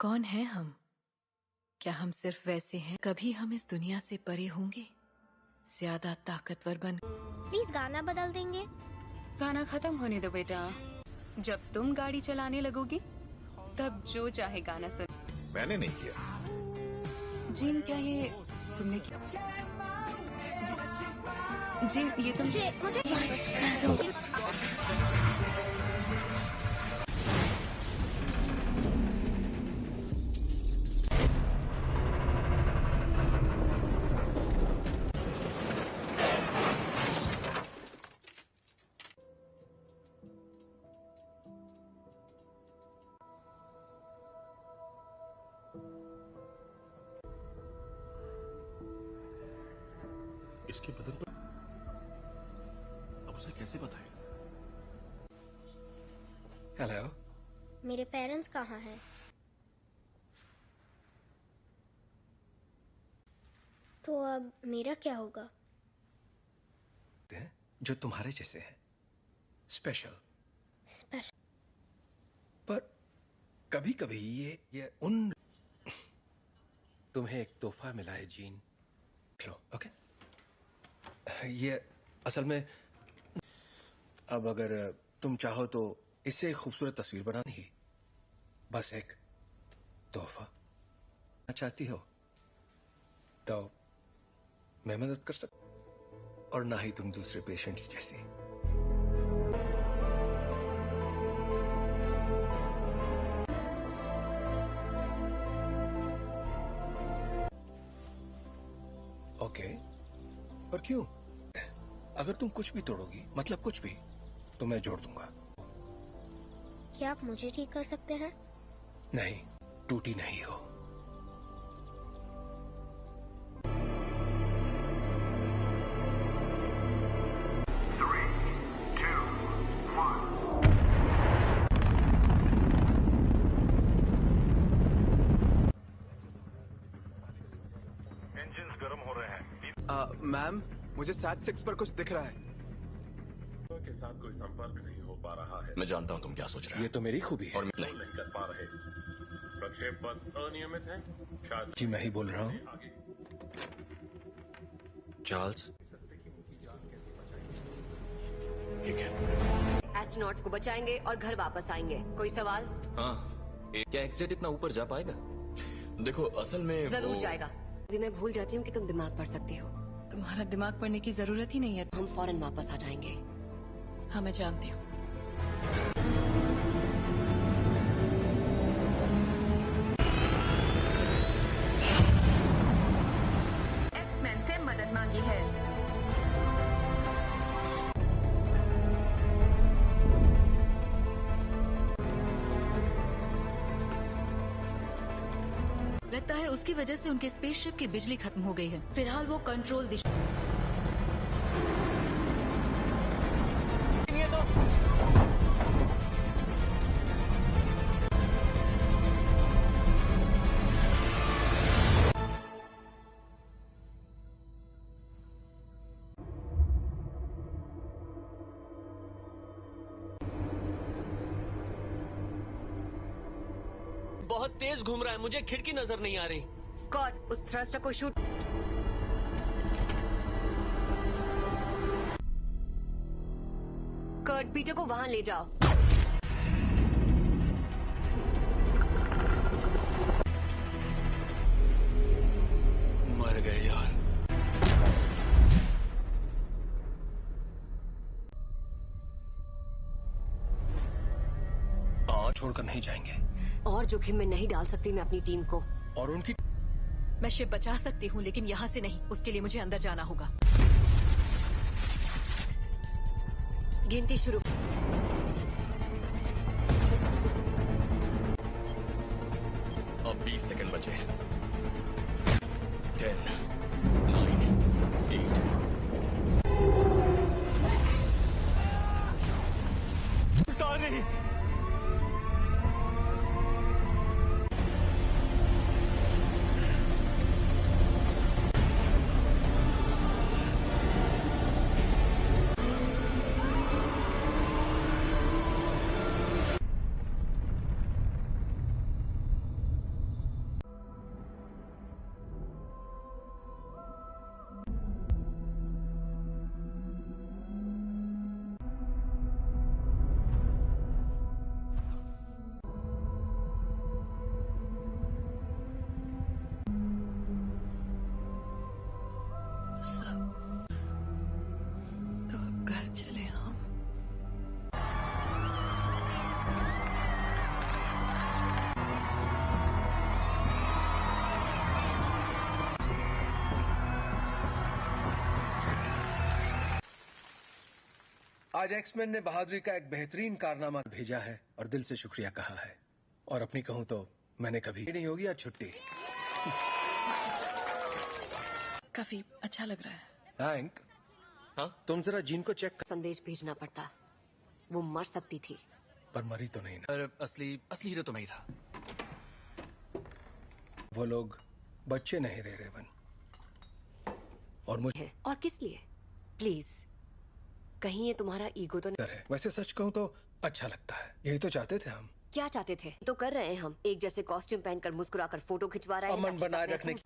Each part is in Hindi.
कौन है हम? क्या हम सिर्फ वैसे हैं? कभी हम इस दुनिया से परे होंगे, ज्यादा ताकतवर बन। प्लीज गाना बदल देंगे। गाना खत्म होने दो बेटा। जब तुम गाड़ी चलाने लगोगी तब जो चाहे गाना सुन। मैंने नहीं किया। जिन क्या ये तुमने किया? जिन ये तुमने मुझे इसके बदन पर अब उसे कैसे बताएं? हेलो। मेरे पेरेंट्स कहाँ हैं? तो अब मेरा क्या होगा? जो तुम्हारे जैसे हैं, स्पेशल। पर कभी कभी ये उन तुम्हें एक तोहफा मिला है जीन, लो। ओके, ये असल में अब अगर तुम चाहो तो इससे एक खूबसूरत तस्वीर बनानी ही, बस एक तोहफा चाहती हो तो मैं मदद कर सकता, और ना ही तुम दूसरे पेशेंट्स जैसी। ओके, पर क्यों? अगर तुम कुछ भी तोड़ोगी, मतलब कुछ भी, तो मैं जोड़ दूंगा। क्या आप मुझे ठीक कर सकते हैं? नहीं, टूटी नहीं हो। इंजन्स गर्म हो रहे हैं। मैम, मुझे SAT-6 पर कुछ दिख रहा है। के साथ कोई संपर्क नहीं हो पा रहा है। मैं जानता हूं तुम क्या सोच रहे हो। ये तो मेरी खूबी है। और नहीं कर पा रहे। प्रक्षेप पथ अनियमित है। शायद जी मैं ही बोल रहा हूँ। आगे चार्ल्स, ठीक है। एस्ट्रोनॉट्स को बचाएंगे और घर वापस आएंगे। कोई सवाल? हाँ, क्या एक्सेट इतना ऊपर जा पाएगा? देखो असल में जरूर जाएगा। अभी मैं भूल जाती हूँ कि तुम दिमाग पढ़ सकती हो। तुम्हारा दिमाग पढ़ने की जरूरत ही नहीं है। हम फौरन वापस आ जाएंगे। हाँ, मैं जानती हूँ। एक्समैन से मदद मांगी है। लगता है उसकी वजह से उनके स्पेसशिप की बिजली खत्म हो गई है। फिलहाल वो कंट्रोल दिशा। बहुत तेज घूम रहा है, मुझे खिड़की नजर नहीं आ रही। स्कॉट, उस थ्रस्टर को शूट। कर्ट, पीटर को वहां ले जाओ। मर गए यार। छोड़कर नहीं जाएंगे। और जोखिम में नहीं डाल सकती मैं अपनी टीम को। और उनकी मैं शिप बचा सकती हूँ, लेकिन यहाँ से नहीं। उसके लिए मुझे अंदर जाना होगा। गिनती शुरू। अब 20 सेकंड बचे हैं। 10, 9, 8। सॉरी। आज एक्समैन ने बहादुरी का एक बेहतरीन कारनामा भेजा है और दिल से शुक्रिया कहा है। और अपनी कहूं तो मैंने कभी नहीं होगी आज छुट्टी। काफी अच्छा लग रहा है। थैंक। हाँ? तुम जरा जीन को चेक कर। संदेश भेजना पड़ता, वो मर सकती थी। पर मरी तो नहीं ना। पर असली हीरो तो मैं ही था। वो लोग बच्चे नहीं रहे रेवन। और मुझे और किस लिए? प्लीज, कहीं ये तुम्हारा ईगो तो नहीं? है। वैसे सच कहूं तो अच्छा लगता है। यही तो चाहते थे हम। क्या चाहते थे? तो कर रहे हैं हम। एक जैसे कॉस्ट्यूम पहनकर मुस्कुराकर फोटो खिंचवा रहे हैं। अमन बनाए रखने की।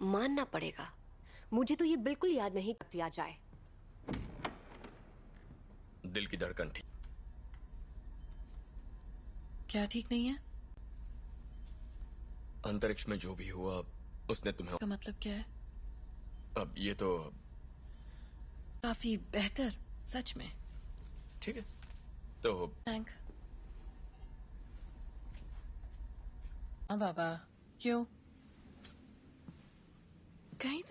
मानना पड़ेगा, मुझे तो ये बिल्कुल याद नहीं दिया जाए। दिल की धड़कन ठीक। क्या ठीक नहीं है? अंतरिक्ष में जो भी हुआ उसने तुम्हें। का मतलब क्या है? अब ये तो काफी बेहतर, सच में। ठीक है तो थैंक। हाँ बाबा, क्यों? कहीं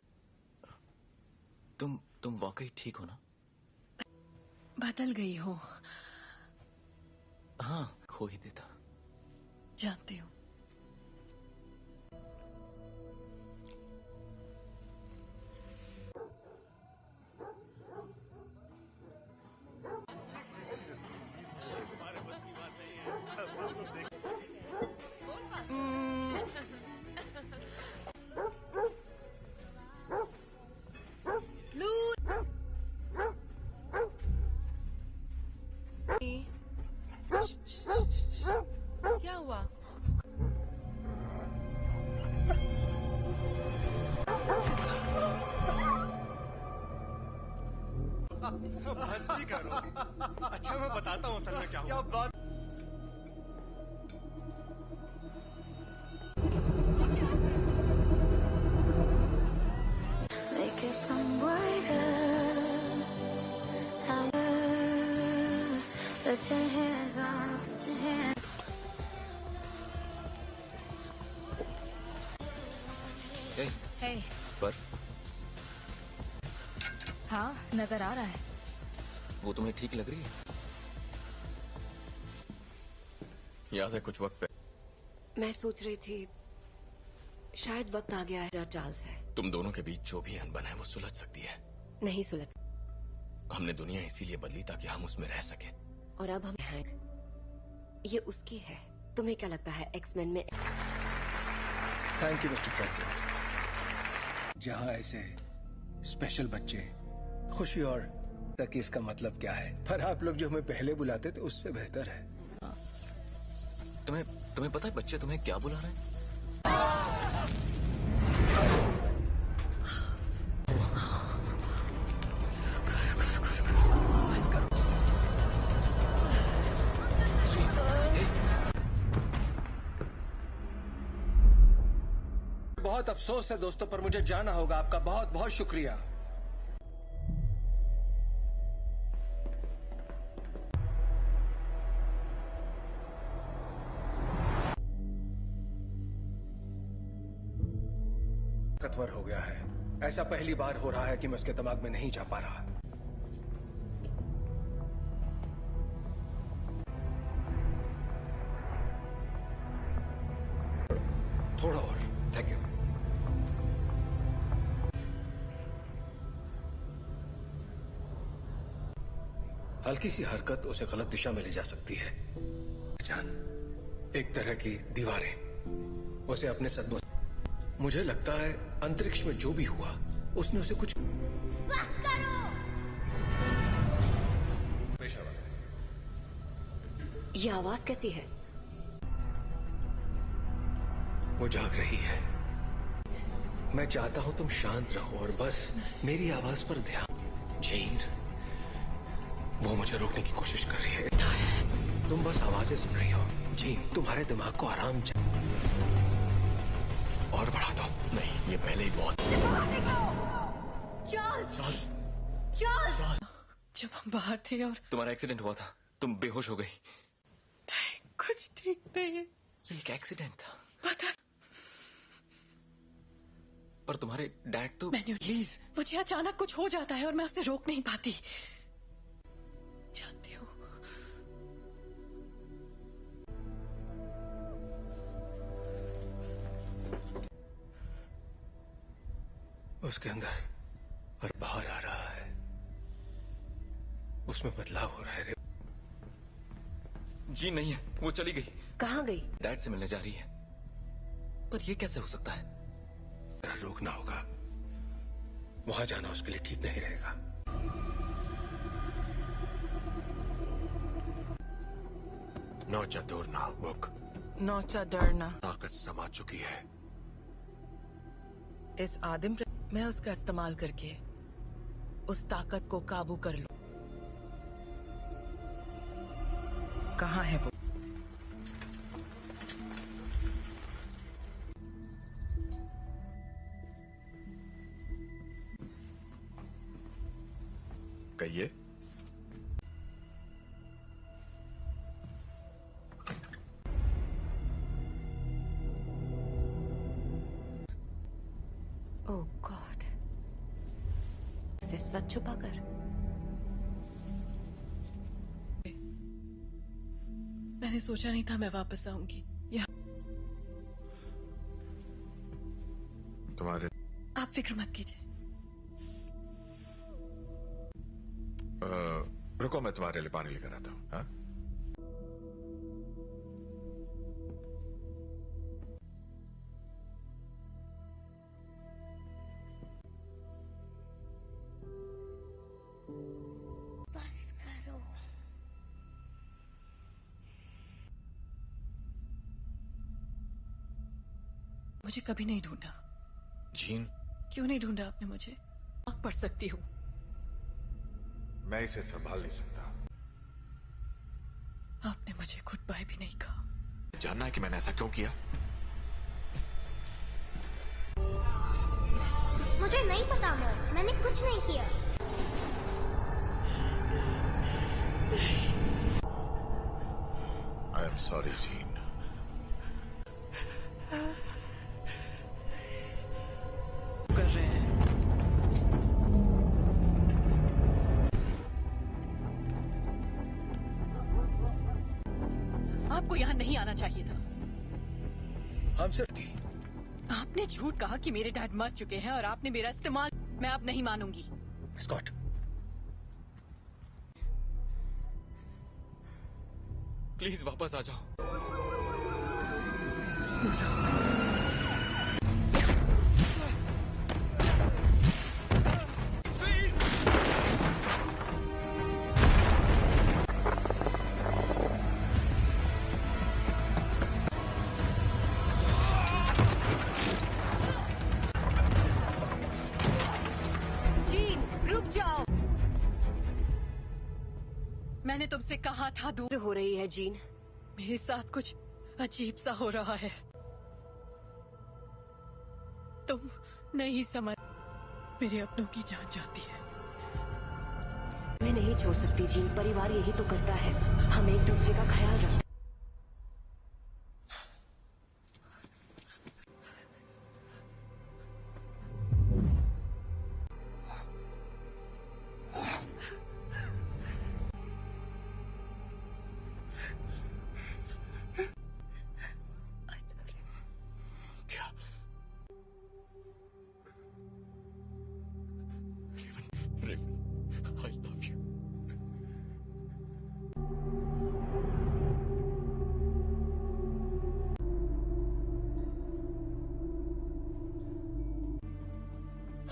तुम वाकई ठीक हो ना? बदल गई हो। हाँ, खो ही देता। जानती हूँ। क्या हुआ? मस्ती करो। अच्छा मैं बताता हूँ असल में क्या हुआ। बात हे, बर्फ हाँ नजर आ रहा है। वो तुम्हें ठीक लग रही है? याद है कुछ वक्त पे मैं सोच रही थी शायद वक्त आ गया है। चार्ल्स है। तुम दोनों के बीच जो भी अनबन है वो सुलझ सकती है। नहीं सुलझ। हमने दुनिया इसीलिए बदली ताकि हम उसमें रह सके। और अब हम हैं। ये उसकी है। तुम्हें क्या लगता है एक्समैन में? Thank you mister president. जहां ऐसे स्पेशल बच्चे खुशी और तक इसका मतलब क्या है, पर आप लोग जो हमें पहले बुलाते थे उससे बेहतर है। तुम्हें पता है बच्चे तुम्हें क्या बुला रहे हैं? बहुत अफसोस है दोस्तों, पर मुझे जाना होगा। आपका बहुत बहुत शुक्रिया। ताकतवर हो गया है। ऐसा पहली बार हो रहा है कि मैं उसके दिमाग में नहीं जा पा रहा। थोड़ा और। Thank you. हल्की सी हरकत उसे गलत दिशा में ले जा सकती है। जान, एक तरह की दीवारें उसे अपने सदमों। मुझे लगता है अंतरिक्ष में जो भी हुआ उसने उसे कुछ। बस करो। ये आवाज कैसी है? वो जाग रही है। मैं चाहता हूं तुम शांत रहो और बस मेरी आवाज पर ध्यान। जेन, वो मुझे रोकने की कोशिश कर रही है। तुम बस आवाजें सुन रही हो। जेन, तुम्हारे दिमाग को आराम और बढ़ा दो। नहीं, ये पहले ही बहुत। चार्ल्स! जब हम बाहर थे और तुम्हारा एक्सीडेंट हुआ था, तुम बेहोश हो गई। कुछ ठीक नहीं है। ये एक एक्सीडेंट था। पता। पर तुम्हारे डैड तो। प्लीज, मुझे अचानक कुछ हो जाता है और मैं उसे रोक नहीं पाती। उसके अंदर और बाहर आ रहा है, उसमें बदलाव हो रहा है। जी नहीं है, वो चली गई। कहाँ गई? डैड से मिलने जा रही है। पर ये कैसे हो सकता है? रोकना होगा, वहां जाना उसके लिए ठीक नहीं रहेगा। नौचा दूरना बुक, नौचा डरना ताकत समा चुकी है। इस आदिम मैं उसका इस्तेमाल करके उस ताकत को काबू कर लूं। कहाँ है वो? कहिए। ओह गॉड, से सच छुपा कर। मैंने सोचा नहीं था मैं वापस आऊंगी। तुम्हारे आप फिक्र मत कीजिए। रुको, मैं तुम्हारे लिए पानी लेकर आता हूँ। हाँ? बस करो। मुझे कभी नहीं ढूंढा। जीन, क्यों नहीं ढूंढा आपने मुझे? आग पढ़ सकती हूँ। मैं इसे संभाल नहीं सकता। आपने मुझे गुड बाय भी नहीं कहा। जानना है कि मैंने ऐसा क्यों किया? मुझे नहीं पता मॉम, मैंने कुछ नहीं किया। I am sorry gene. कर रहे हैं। आपको यहाँ नहीं आना चाहिए था। हम सिर्फ थी। आपने झूठ कहा कि मेरे डैड मर चुके हैं और आपने मेरा इस्तेमाल। मैं अब नहीं मानूंगी। स्कॉट, प्लीज वापस आ जाओ। जीन, रुक जाओ। मैंने तुमसे कहा था दूर हो रही है जीन। मेरे साथ कुछ अजीब सा हो रहा है। तुम नहीं समझ। मेरे अपनों की जान जाती है। मैं नहीं छोड़ सकती जीन, परिवार यही तो करता है। हम एक दूसरे का ख्याल रखते। I love you.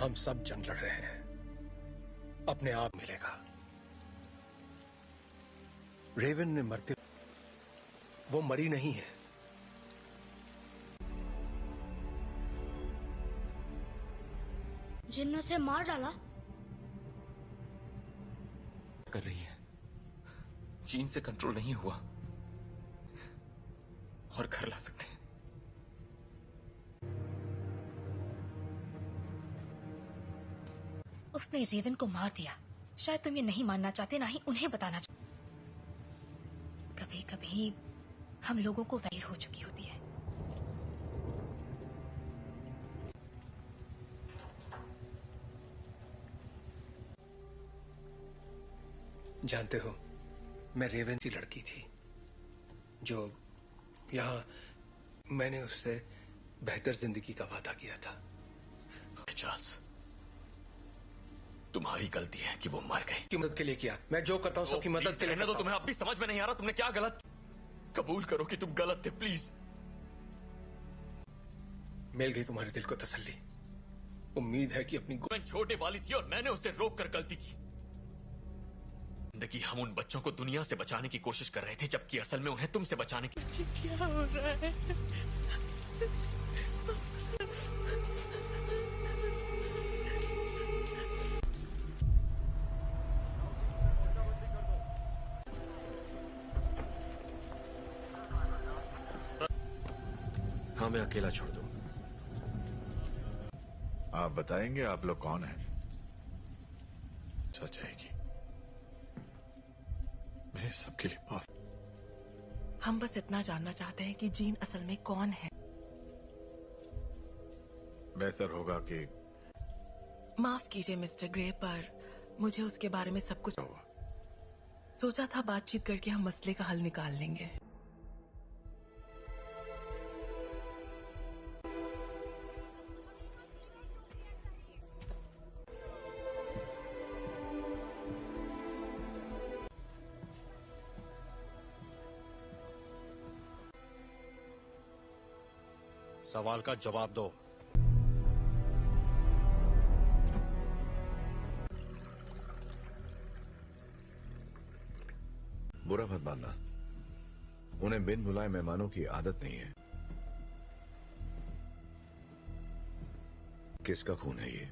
हम सब जंग लड़ रहे हैं, अपने आप मिलेगा। रेवन ने मरते, वो मरी नहीं है। जिन ने उसे मार डाला। कर रही है, जीन से कंट्रोल नहीं हुआ और घर ला सकते हैं। उसने रेवन को मार दिया। शायद तुम ये नहीं मानना चाहते, ना ही उन्हें बताना चाहते। कभी कभी हम लोगों को वैर हो चुकी होती है। जानते हो, मैं रेवन सी लड़की थी जो यहाँ मैंने उससे बेहतर जिंदगी का वादा किया था। चार्ल्स, तुम्हारी गलती है कि वो मर गए। की मदद के लिए किया, मैं जो करता हूँ सबकी मदद के लिए रहने दो। तुम्हें अब भी समझ में नहीं आ रहा तुमने क्या गलत। कबूल करो कि तुम गलत थे प्लीज। मिल गई तुम्हारे दिल को तसल्ली। उम्मीद है कि अपनी मैं छोटे वाली थी और मैंने उसे रोक कर गलती की। जिंदगी हम उन बच्चों को दुनिया से बचाने की कोशिश कर रहे थे, जबकि असल में उन्हें तुमसे बचाने की। क्या हो रहा है? हाँ, मैं अकेला छोड़ दूं। आप बताएंगे आप लोग कौन हैं? सच है कि मैं सबके लिए माफ। हम बस इतना जानना चाहते हैं कि जीन असल में कौन है। बेहतर होगा कि माफ कीजिए मिस्टर ग्रे, पर मुझे उसके बारे में सब कुछ सोचा था। बातचीत करके हम मसले का हल निकाल लेंगे। सवाल का जवाब दो। बुरा मत मानना, उन्हें बिन बुलाए मेहमानों की आदत नहीं है। किसका खून है ये?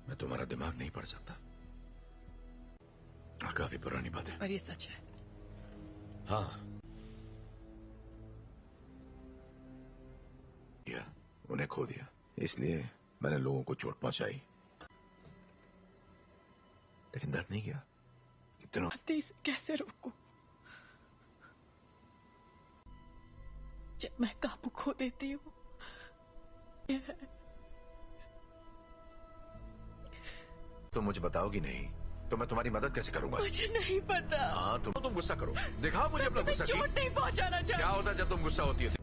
मैं तुम्हारा दिमाग नहीं पढ़ सकता। काफी पुरानी बात है, पर ये सच है। हाँ, उन्हें खो दिया, इसलिए मैंने लोगों को चोट पहुंचाई, लेकिन दर्द नहीं किया। इतना इसे कैसे रोकूं? जब मैं काबू खो देती हूँ। तो मुझे बताओगी नहीं तो मैं तुम्हारी मदद कैसे करूंगा? मुझे नहीं पता। हाँ, तुम गुस्सा करो, दिखाओ मुझे अपना गुस्सा। चोट नहीं पहुंचाना चाहिए। क्या होता है जब तुम गुस्सा होती है?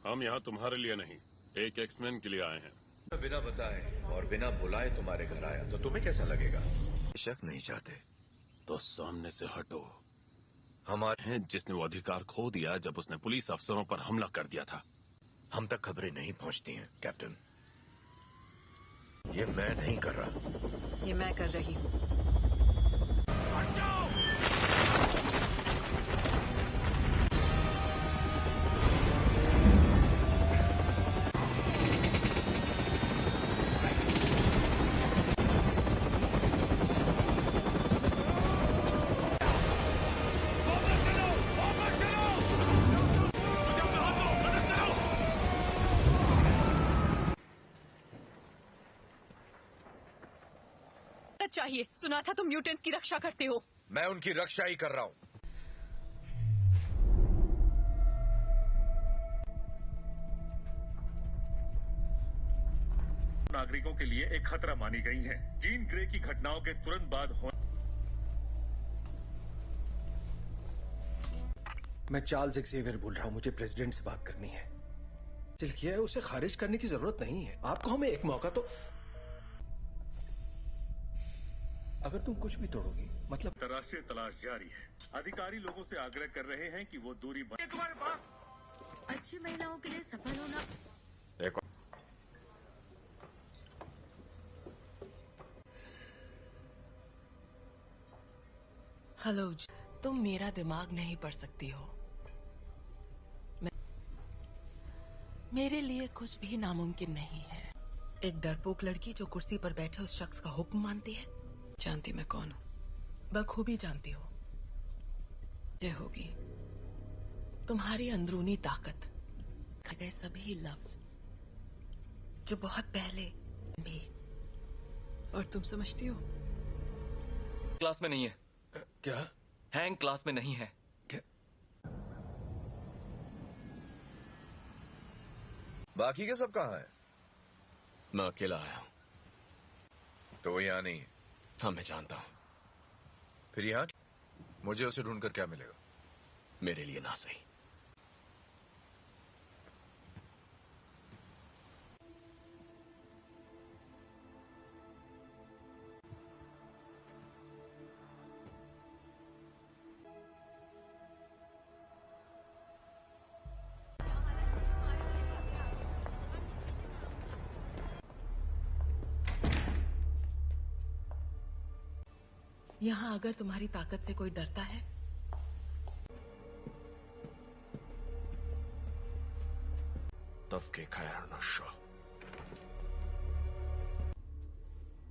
हम यहाँ तुम्हारे लिए नहीं, एक एक्समैन के लिए आए हैं। बिना बताए और बिना बुलाए तुम्हारे घर आया तो तुम्हें कैसा लगेगा? शक नहीं चाहते तो सामने से हटो। हमारे हैं जिसने वो अधिकार खो दिया जब उसने पुलिस अफसरों पर हमला कर दिया था। हम तक खबरें नहीं पहुंचती हैं कैप्टन। ये मैं नहीं कर रहा, ये मैं कर रही हूँ। चाहिए। सुना था तुम म्यूटेंट्स की रक्षा करते हो। मैं उनकी रक्षा ही कर रहा हूं। नागरिकों के लिए एक खतरा मानी गई हैं। जीन ग्रे की घटनाओं के तुरंत बाद मैं चार्ल्स एक्सेवियर बोल रहा हूं, मुझे प्रेसिडेंट से बात करनी है। दिल किया है, उसे खारिज करने की जरूरत नहीं है। आपको हमें एक मौका तो। अगर तुम कुछ भी तोड़ोगी मतलब। अंतर्राष्ट्रीय तलाश जारी है। अधिकारी लोगों से आग्रह कर रहे हैं कि वो दूरी तुम्हारे पास अच्छी महिलाओं के लिए सफल होना। हेलो, तुम मेरा दिमाग नहीं पढ़ सकती हो। मेरे लिए कुछ भी नामुमकिन नहीं है। एक डरपोक लड़की जो कुर्सी पर बैठे उस शख्स का हुक्म मानती है। जानती मैं कौन हूँ? बखूबी जानती हो। ये होगी तुम्हारी अंदरूनी ताकत, गए सभी लफ्ज जो बहुत पहले भी। और तुम समझती हो? क्लास में नहीं है। क्या? हैंग क्लास में नहीं है। बाकी के सब कहाँ हैं? मैं अकेला आया हूं। तो वो यहाँ नहीं है? हाँ, मैं जानता हूं। फिर यहाँ मुझे उसे ढूंढकर क्या मिलेगा? मेरे लिए ना सही। यहाँ अगर तुम्हारी ताकत से कोई डरता है तब के खैर नशो।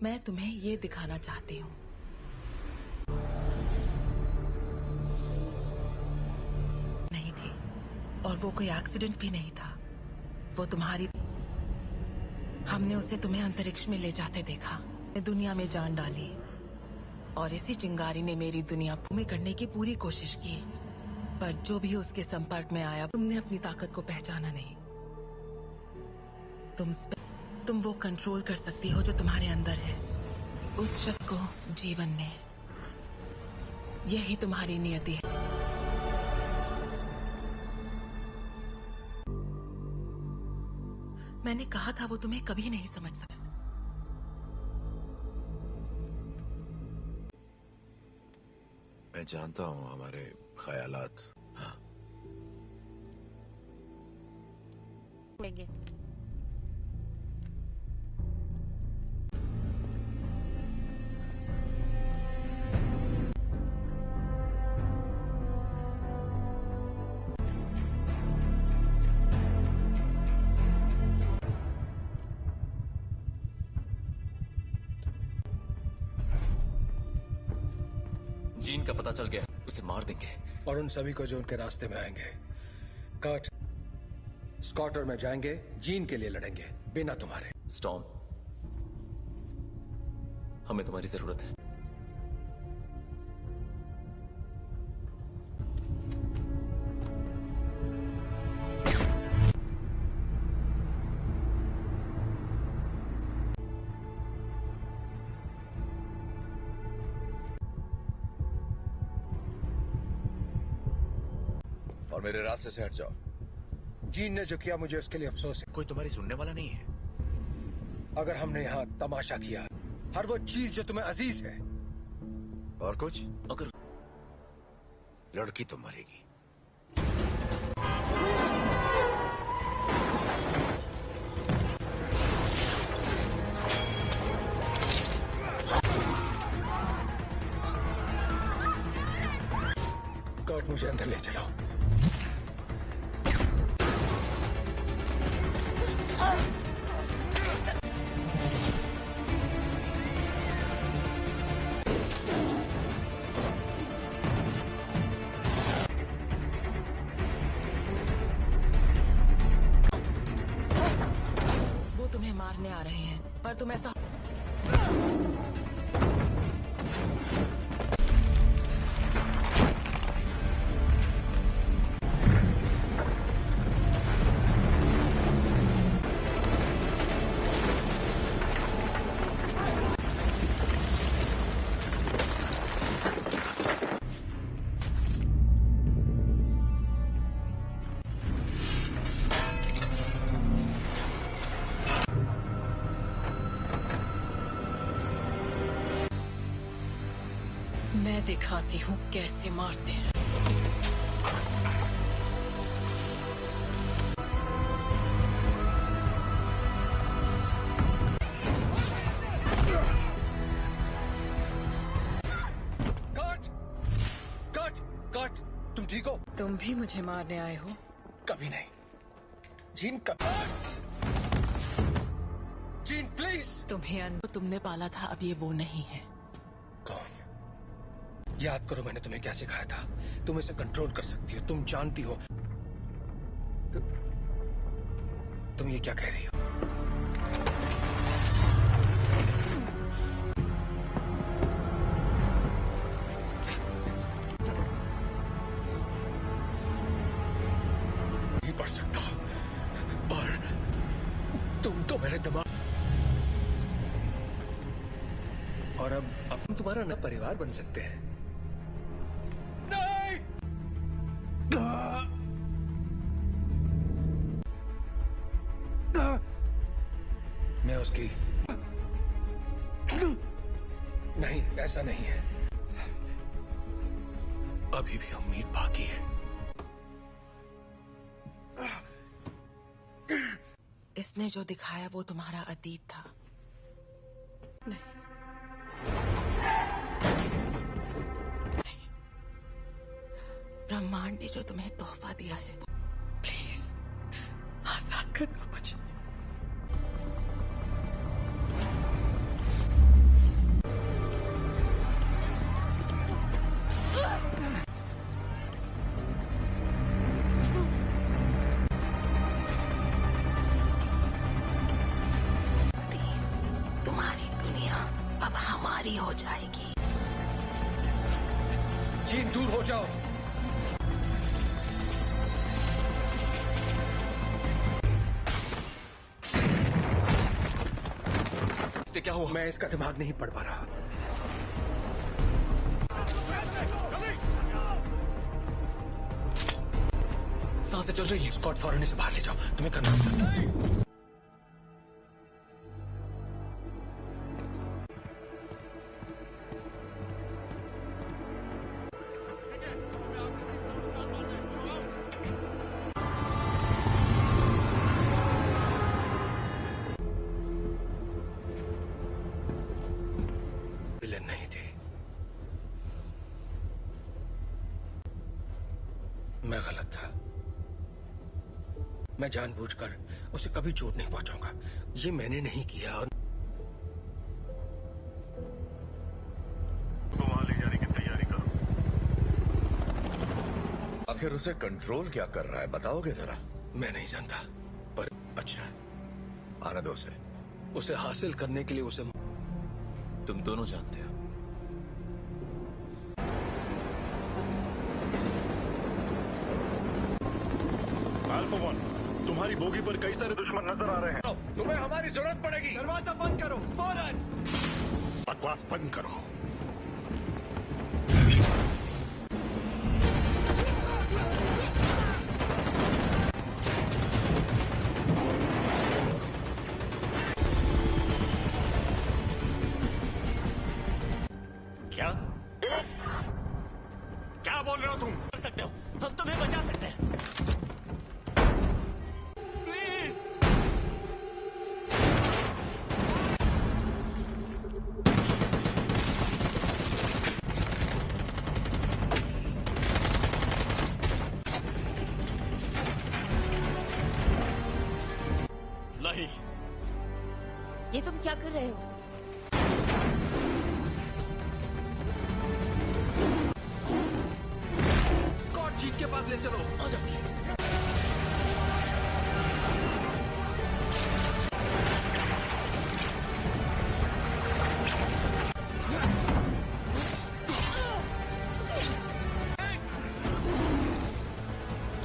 मैं तुम्हें ये दिखाना चाहती हूँ। नहीं थी, और वो कोई एक्सीडेंट भी नहीं था। वो तुम्हारी, हमने उसे तुम्हें अंतरिक्ष में ले जाते देखा, दुनिया में जान डाली, और इसी चिंगारी ने मेरी दुनिया में करने की पूरी कोशिश की। पर जो भी उसके संपर्क में आया, तुमने अपनी ताकत को पहचाना नहीं। तुम वो कंट्रोल कर सकती हो जो तुम्हारे अंदर है, उस शक्ति को जीवन में। यही तुम्हारी नियति है। मैंने कहा था वो तुम्हें कभी नहीं समझ सका। मैं जानता हूँ हमारे ख्यालात। हाँ। जीन का पता चल गया, उसे मार देंगे। और उन सभी को जो उनके रास्ते में आएंगे। कर्ट, स्कॉट और मैं जाएंगे, जीन के लिए लड़ेंगे, बिना तुम्हारे। स्टॉर्म, हमें तुम्हारी जरूरत है। और मेरे रास्ते से हट जाओ। जीन ने जो किया मुझे उसके लिए अफसोस है। कोई तुम्हारी सुनने वाला नहीं है। अगर हमने यहाँ तमाशा किया, हर वो चीज जो तुम्हें अजीज है। और कुछ? अगर लड़की तो मरेगी। कर्ट, मुझे अंदर ले चलो। वो तुम्हें मारने आ रहे हैं, पर तुम ऐसा मैं दिखाती हूँ कैसे मारते हैं। कट! कट! कट! तुम ठीक हो? तुम भी मुझे मारने आए हो? कभी नहीं। जीन, कभी। Gene, please! तुम्हें तुमने पाला था, अब ये वो नहीं है। कौन? याद करो मैंने तुम्हें क्या सिखाया था। तुम इसे कंट्रोल कर सकती हो, तुम जानती हो। तुम ये क्या कह रही हो? नहीं पढ़ सकता, और तो मेरे दिमाग और अब हम तुम्हारा नया परिवार बन सकते हैं। नहीं! मैं उसकी नहीं, ऐसा नहीं है। अभी भी उम्मीद बाकी है। इसने जो दिखाया वो तुम्हारा अतीत था। नहीं, ब्रह्मांड ने जो तुम्हें तोहफा दिया है, प्लीज आजाद कर दो मुझे। तुम्हारी दुनिया अब हमारी हो जाएगी। जीन, दूर हो जाओ। इससे क्या हुआ? मैं इसका दिमाग नहीं पढ़ पा रहा। सांसें चल रही है। स्कॉट, फौरन इसे बाहर ले जाओ। तुम्हें करना होगा। विलेन नहीं थी। मैं गलत था। मैं जानबूझकर उसे कभी चोट नहीं पहुंचाऊंगा। ये मैंने नहीं किया। और तो वहां ले जाने की तैयारी करो। आखिर उसे कंट्रोल क्या कर रहा है, बताओगे जरा? मैं नहीं जानता, पर अच्छा, आने दो उसे। उसे हासिल करने के लिए उसे तुम दोनों जानते हो। अल्फा वन, तुम्हारी बोगी पर कई सारे दुश्मन नजर आ रहे हैं। तुम्हें हमारी जरूरत पड़ेगी। दरवाजा बंद करो फौरन। बकवास बंद करो। क्या क्या बोल रहे हो तुम? कर सकते हो, हम तुम्हें बचा सकते हैं। प्लीज। नहीं, ये तुम क्या कर रहे हो? स्कॉट, जीन के पास ले चलो। आ जाओ।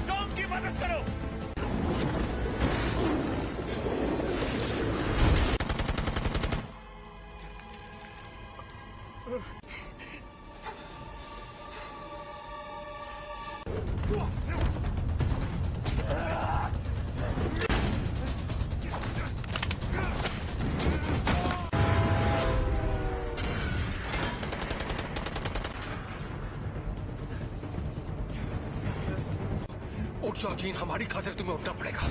टॉम की मदद करो। उठ जाओ जीन, हमारी खातिर तुम्हें उठना पड़ेगा।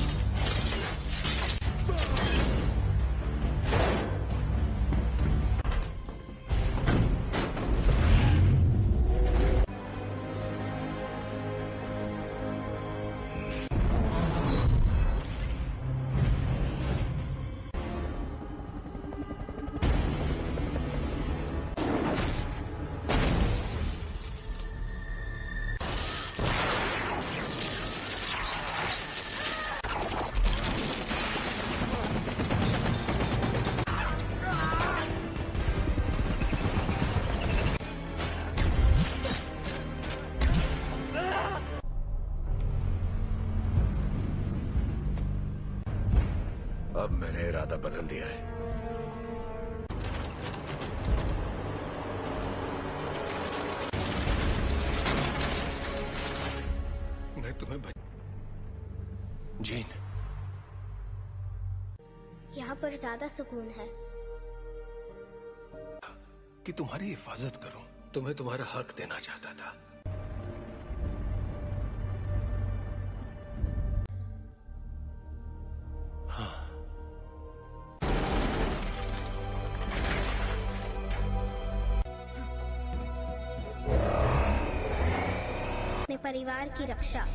इरादा बदल दिया है। मैं तुम्हें जीन, यहाँ पर ज्यादा सुकून है। कि तुम्हारी हिफाजत करूं, तुम्हें तुम्हारा हक देना चाहता था। हाँ, अपने परिवार की रक्षा।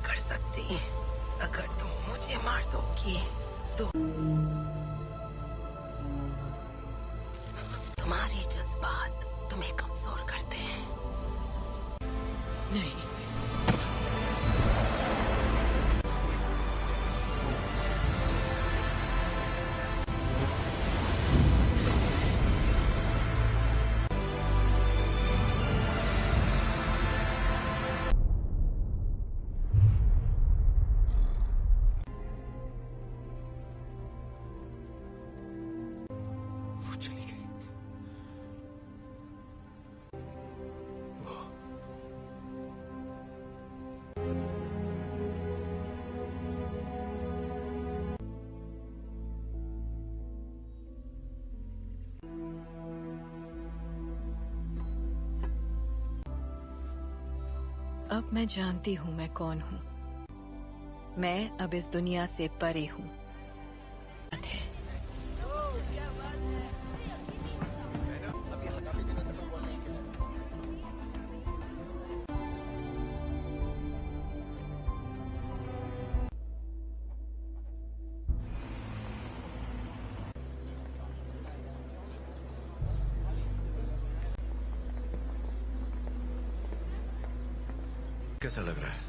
कर सकती, अगर तुम मुझे मार दोगी तो तुम्हारे जज्बात तुम्हें कमजोर करते हैं। नहीं, वो चली गई। वो अब मैं जानती हूँ मैं कौन हूँ। मैं अब इस दुनिया से परे हूँ। कैसा लग रहा है?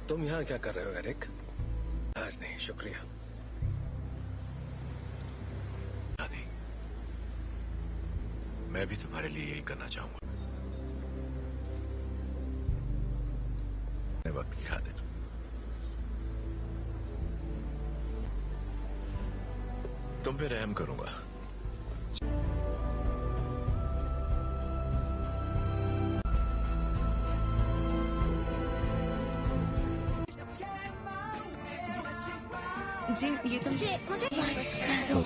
तुम यहाँ क्या कर रहे हो एरिक? आज नहीं, शुक्रिया। आदि, मैं भी तुम्हारे लिए यही करना चाहूंगा। वक्त की खातिर तुम पे रहम करूंगा। जी, ये तुम मुझे बस करो।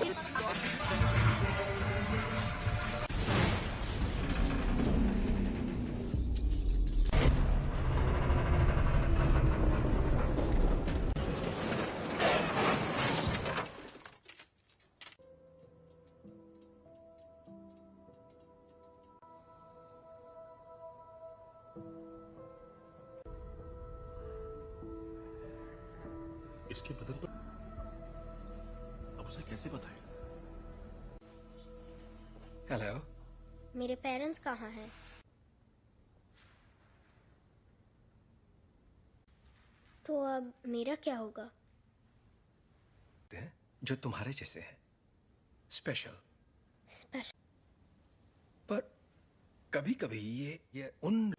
इसके बदन पर अब उसे कैसे बताएं? हेलो, मेरे पेरेंट्स कहाँ हैं? तो अब मेरा क्या होगा? जो तुम्हारे जैसे हैं, स्पेशल। स्पेशल। पर कभी कभी ये उन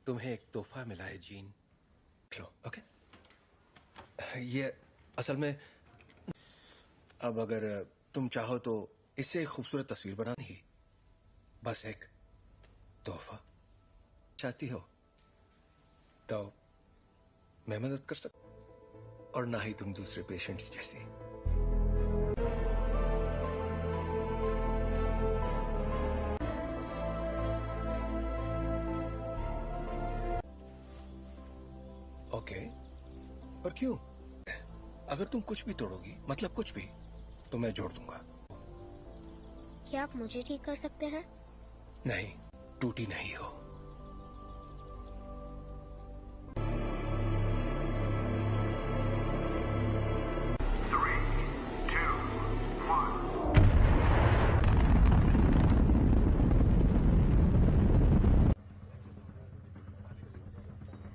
तुम्हें एक तोहफा मिला है जीन, लो, ओके? ये असल में अब अगर तुम चाहो तो इससे एक खूबसूरत तस्वीर बनानी ही, बस एक तोहफा चाहती हो तो मैं मदद कर सकता, और ना ही तुम दूसरे पेशेंट्स जैसी। ओके, पर क्यों? अगर तुम कुछ भी तोड़ोगी, मतलब कुछ भी, तो मैं जोड़ दूंगा। क्या आप मुझे ठीक कर सकते हैं? नहीं, टूटी नहीं हो।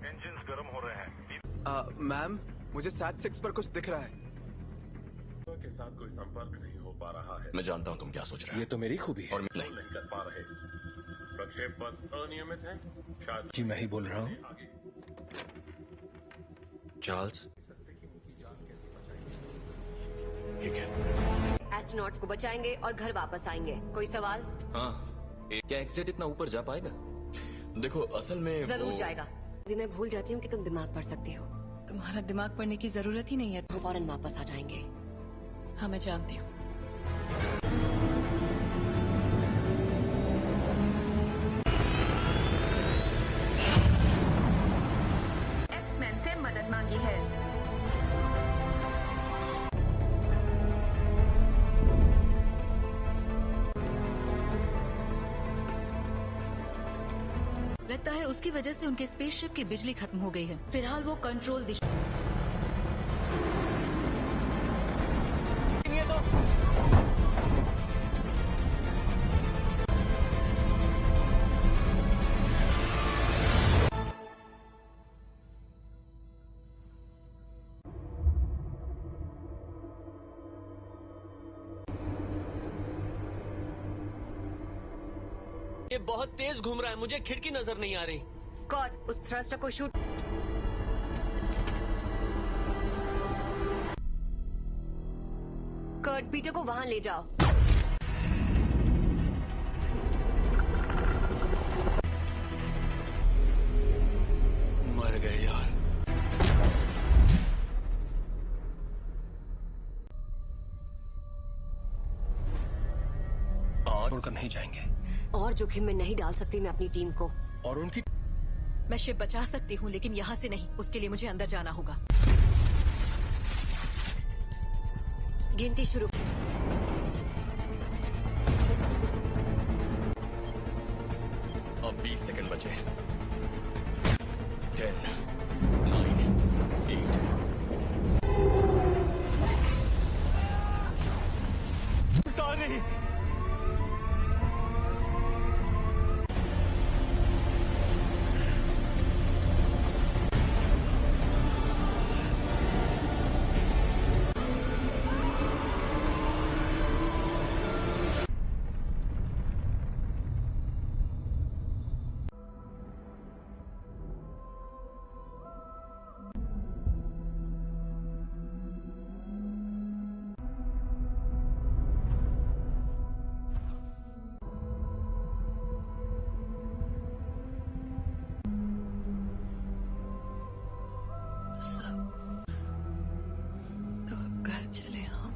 इंजन्स गर्म हो रहे हैं। मैम, मुझे SAT-6 पर कुछ दिख रहा है। के साथ कोई संपर्क नहीं हो पा रहा है। मैं जानता हूँ तुम क्या सोच रहे हो। ये तो मेरी खूबी है। और नहीं कर पा रहे। प्रक्षेप पथ अनियमित है। शायद जी मैं ही बोल रहा हूँ। चार्ल्स, ठीक है। एस्ट्रोनॉट्स को बचाएंगे और घर वापस आएंगे। कोई सवाल? हाँ, क्या एक्सेट इतना ऊपर जा पाएगा? देखो असल में जरूर जाएगा। अभी मैं भूल जाती हूँ कि तुम दिमाग पढ़ सकती हो। तुम्हारा दिमाग पढ़ने की जरूरत ही नहीं है। हम फौरन वापस आ जाएंगे। हाँ, मैं जानती हूँ। एक्समैन से मदद मांगी है। लगता है उसकी वजह से उनके स्पेसशिप की बिजली खत्म हो गई है। फिलहाल वो कंट्रोल दिशा ये बहुत तेज घूम रहा है, मुझे खिड़की नजर नहीं आ रही। स्कॉट, उस थ्रस्टर को शूट। कर्ट, पीटर को वहां ले जाओ। मर गए यार। और छोड़कर नहीं जाएंगे। और जोखिम में नहीं डाल सकती मैं अपनी टीम को। और उनकी मैं शिप बचा सकती हूँ, लेकिन यहाँ से नहीं। उसके लिए मुझे अंदर जाना होगा। गिनती शुरू। अब 20 सेकंड बचे। 10, 9, 8। सॉरी। घर चले हम।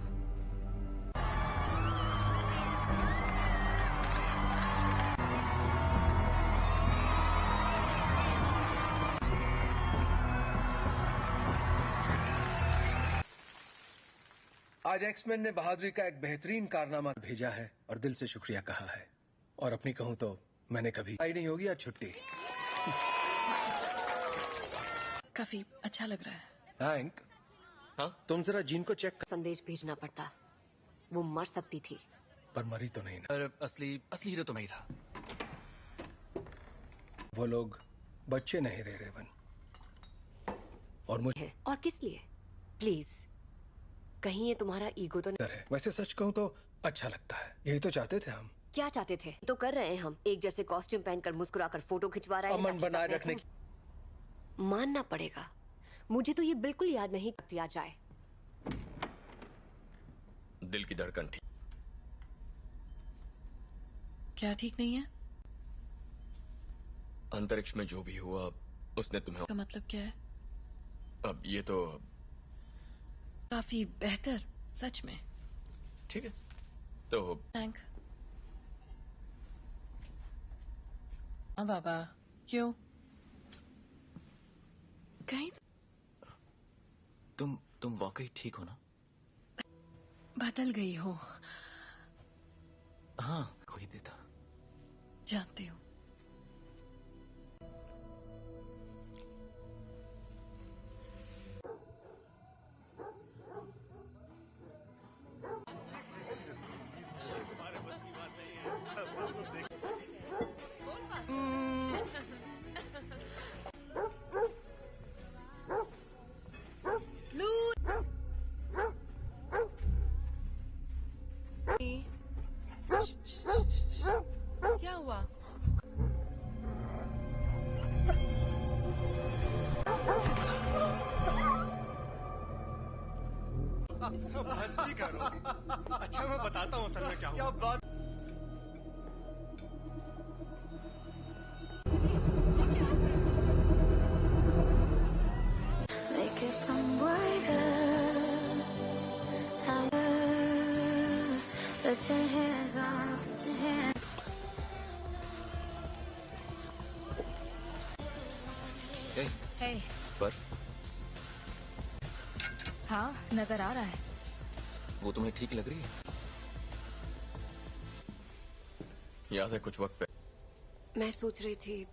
आज एक्समैन ने बहादुरी का एक बेहतरीन कारनामा भेजा है और दिल से शुक्रिया कहा है। और अपनी कहूं तो मैंने कभी आई नहीं होगी आज छुट्टी। काफी अच्छा लग रहा है। हैंक, हाँ तुम जरा जीन को चेक कर। संदेश भेजना पड़ता। वो मर सकती थी। पर मरी तो नहीं ना। पर असली हीरो तो मैं ही था। वो लोग बच्चे नहीं रहे रेवन। और मुझे और किस लिए? प्लीज, कहीं ये तुम्हारा ईगो तो नहीं है। वैसे सच कहूं तो अच्छा लगता है। यही तो चाहते थे हम। क्या चाहते थे? तो कर रहे हैं हम। एक जैसे कॉस्ट्यूम पहनकर मुस्कुराकर फोटो खिंचवा रहे हैं। अमन बनाए रखने मानना पड़ेगा, मुझे तो ये बिल्कुल याद नहीं दिया जाए। दिल की धड़कन ठीक। क्या ठीक नहीं है? अंतरिक्ष में जो भी हुआ उसने तुम्हें। का मतलब क्या है? अब ये तो काफी बेहतर, सच में। ठीक है तो थैंक। हाँ बाबा, क्यों? कहीं तुम वाकई ठीक हो ना? बदल गई हो। हाँ, कोई देता। जानती हूँ। क्या हुआ? मस्ती करो। अच्छा मैं बताता हूँ असल में क्या हुआ। बात Hey. पर हाँ, नजर आ रहा है। वो तुम्हें ठीक लग रही है? याद है कुछ वक्त पहले मैं सोच रही थी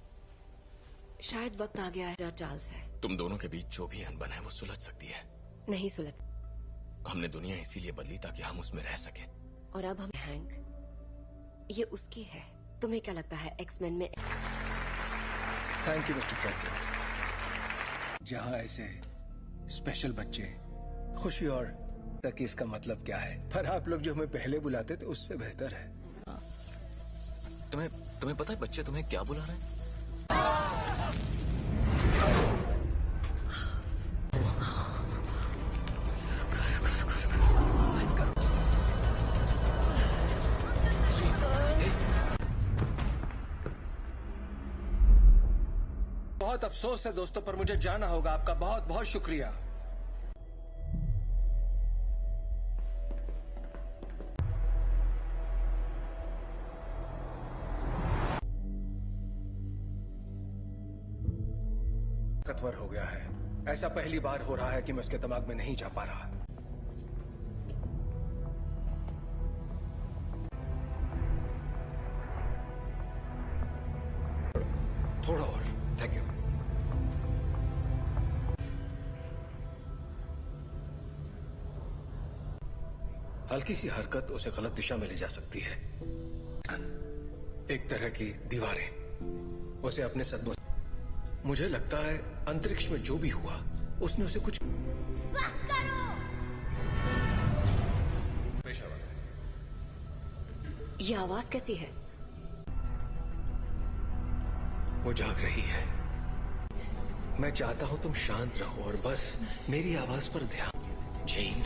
शायद वक्त आ गया है जहाँ चार्ल्स है। तुम दोनों के बीच जो भी अनबन है वो सुलझ सकती है। नहीं सुलझ। हमने दुनिया इसीलिए बदली ताकि हम उसमें रह सके। और अब हम हैंक, ये उसकी है। तुम्हें क्या लगता है एक्समैन में? Thank you mister president. जहां ऐसे स्पेशल बच्चे खुशी और तक इसका मतलब क्या है, पर आप लोग जो हमें पहले बुलाते थे उससे बेहतर है। तुम्हें पता है बच्चे तुम्हें क्या बुला रहे हैं? बहुत अफसोस है दोस्तों, पर मुझे जाना होगा। आपका बहुत बहुत शुक्रिया। ताकतवर हो गया है। ऐसा पहली बार हो रहा है कि मैं उसके दिमाग में नहीं जा पा रहा। थोड़ा और। Thank you. हल्की सी हरकत उसे गलत दिशा में ले जा सकती है। एक तरह की दीवारें उसे अपने सदमों। मुझे लगता है अंतरिक्ष में जो भी हुआ उसने उसे कुछ। बस करो। ये आवाज कैसी है? वो जाग रही है। मैं चाहता हूं तुम शांत रहो और बस मेरी आवाज पर ध्यान। जीन,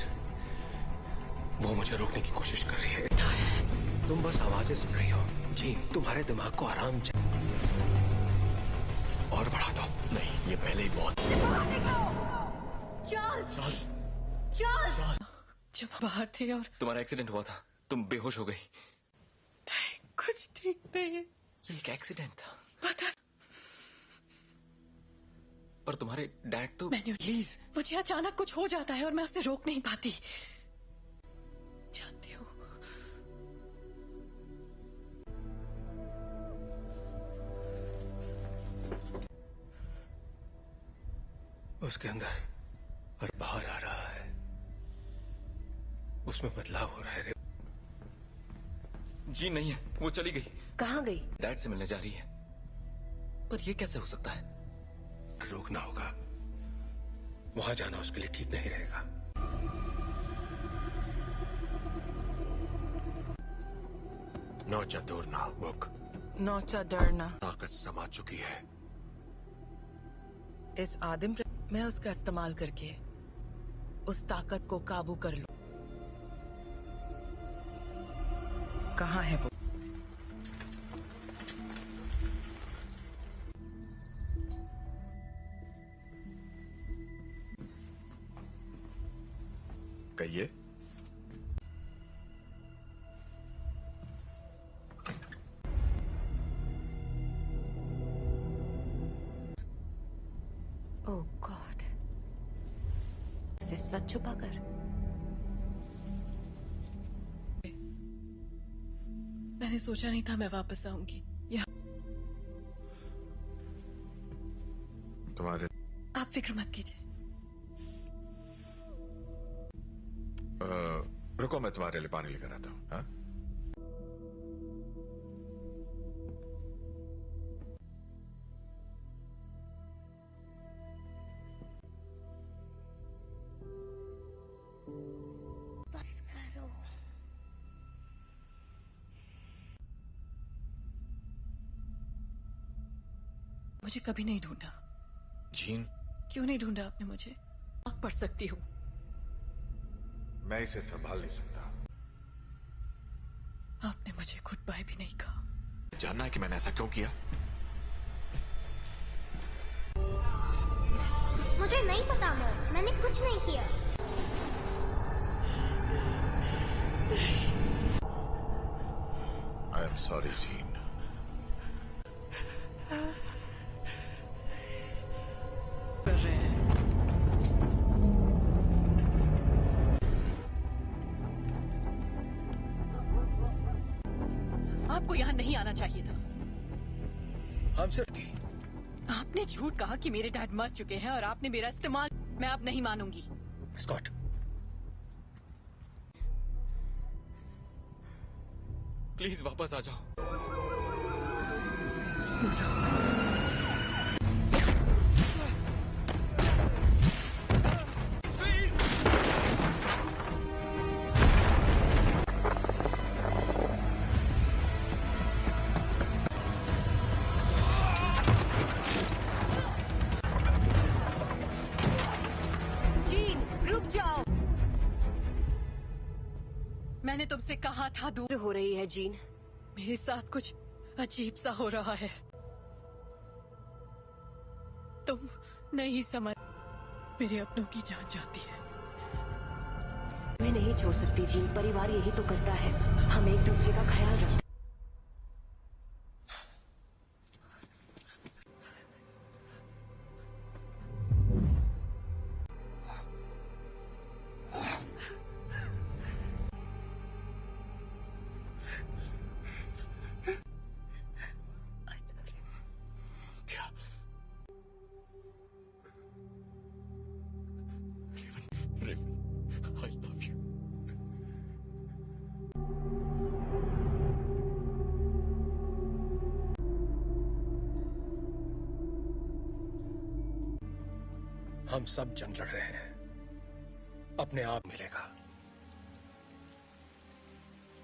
वो मुझे रोकने की कोशिश कर रही है। तुम बस आवाजें सुन रही हो। जीन, तुम्हारे दिमाग को आराम चाहिए। और बढ़ा दो। नहीं, ये पहले ही बहुत। चार्ल्स! चार्ल्स! जब बाहर थे और तुम्हारा एक्सीडेंट हुआ था, तुम बेहोश हो गई। नहीं, कुछ ठीक नहीं है। ये एक एक्सीडेंट था। पता। पर तुम्हारे डैड तो। प्लीज, मुझे अचानक कुछ हो जाता है और मैं उसे रोक नहीं पाती। जानती हूँ। उसके अंदर और बाहर आ रहा है। उसमें बदलाव हो रहा है। जी नहीं है, वो चली गई। कहाँ गई? डैड से मिलने जा रही है। पर ये कैसे हो सकता है? रोकना होगा। वहां जाना उसके लिए ठीक नहीं रहेगा। नौचा दूरना बुक। नौचा डरना। ताकत समा चुकी है। इस आदिम मैं उसका इस्तेमाल करके उस ताकत को काबू कर लूं। कहाँ है वो? कहिए। ओह गॉड, इसे सच छुपाकर। मैंने सोचा नहीं था मैं वापस आऊंगी यहाँ। तुम्हारे आप फिक्र मत कीजिए। रुको, मैं तुम्हारे लिए पानी लेकर आता हूँ। हाँ? बस करो। मुझे कभी नहीं ढूंढा। जीन, क्यों नहीं ढूंढा आपने मुझे? आग पढ़ सकती हूँ। मैं इसे संभाल नहीं सकता। आपने मुझे गुड बाय भी नहीं कहा। जानना है कि मैंने ऐसा क्यों किया? मुझे नहीं पता मॉम, मैंने कुछ नहीं किया। I am sorry gene. कर रहे हैं। आपको यहाँ नहीं आना चाहिए था। हम सिर्फ थी। आपने झूठ कहा कि मेरे डैड मर चुके हैं और आपने मेरा इस्तेमाल। मैं अब नहीं मानूंगी। स्कॉट, प्लीज वापस आ जाओ। जीन, रुक जाओ। मैंने तुमसे कहा था दूर हो रही है जीन। मेरे साथ कुछ अजीब सा हो रहा है। तुम नहीं समझ। मेरे अपनों की जान जाती है। मैं नहीं छोड़ सकती जीन, परिवार यही तो करता है। हम एक दूसरे का ख्याल रखते। I love you. हम सब जंग लड़ रहे हैं। अपने आप मिलेगा।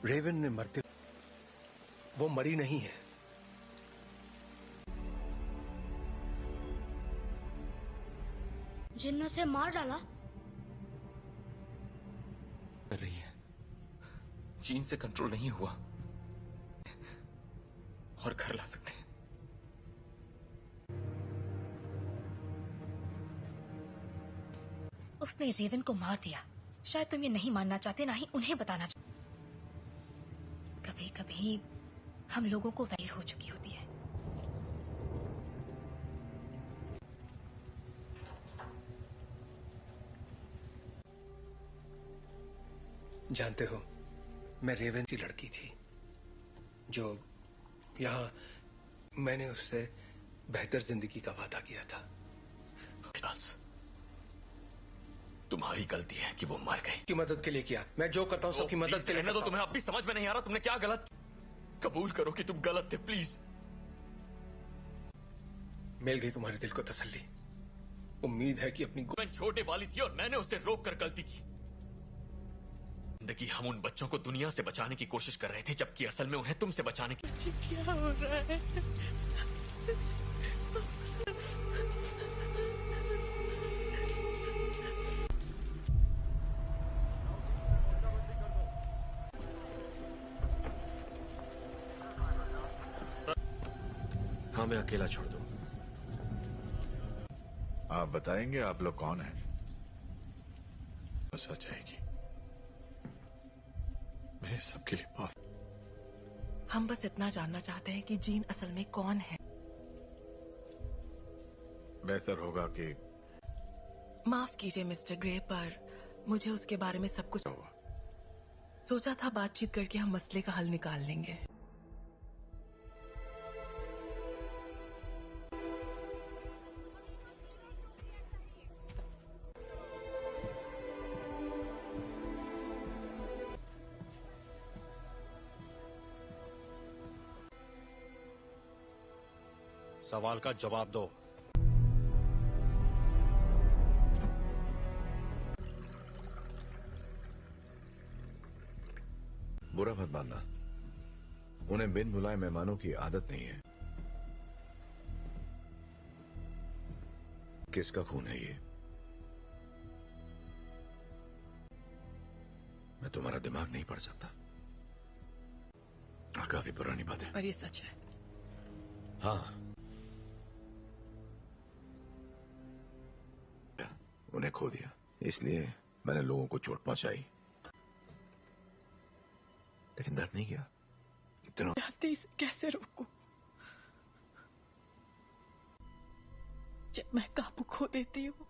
रेवन ने मरते, वो मरी नहीं है। जिन ने उसे मार डाला। कर रही है। जीन से कंट्रोल नहीं हुआ और घर ला सकते हैं। उसने रेवन को मार दिया। शायद तुम ये नहीं मानना चाहते, ना ही उन्हें बताना चाहते। कभी कभी हम लोगों को वैर हो चुकी होती है। जानते हो, मैं रेवन की लड़की थी जो यहाँ मैंने उससे बेहतर जिंदगी का वादा किया था। तुम्हारी गलती है कि वो मर गई। की मदद के लिए किया। मैं जो करता हूँ सबकी मदद के लिए। तो तुम्हें अब भी समझ में नहीं आ रहा तुमने क्या गलत। कबूल करो कि तुम गलत थे प्लीज। मिल गई तुम्हारे दिल को तसल्ली। उम्मीद है कि अपनी मैं छोटे वाली थी और मैंने उसे रोक कर गलती की। जिंदगी हम उन बच्चों को दुनिया से बचाने की कोशिश कर रहे थे, जबकि असल में उन्हें तुमसे बचाने की। क्या हो रहा है? हाँ, मैं अकेला छोड़ दूं। आप बताएंगे आप लोग कौन हैं? बस आ जाएगी। मैं सबके लिए माफ। हम बस इतना जानना चाहते हैं कि जीन असल में कौन है। बेहतर होगा कि माफ कीजिए मिस्टर ग्रे, पर मुझे उसके बारे में सब कुछ सोचा था। बातचीत करके हम मसले का हल निकाल लेंगे। सवाल का जवाब दो। बुरा मत मानना, उन्हें बिन बुलाए मेहमानों की आदत नहीं है। किसका खून है ये? मैं तुम्हारा दिमाग नहीं पढ़ सकता। काफी पुरानी बात है, पर ये सच है। हाँ, उन्हें खो दिया, इसलिए मैंने लोगों को चोट पहुंचाई, लेकिन दर्द नहीं किया। इतना इसे कैसे रोकूं? जब मैं काबू खो देती हूँ।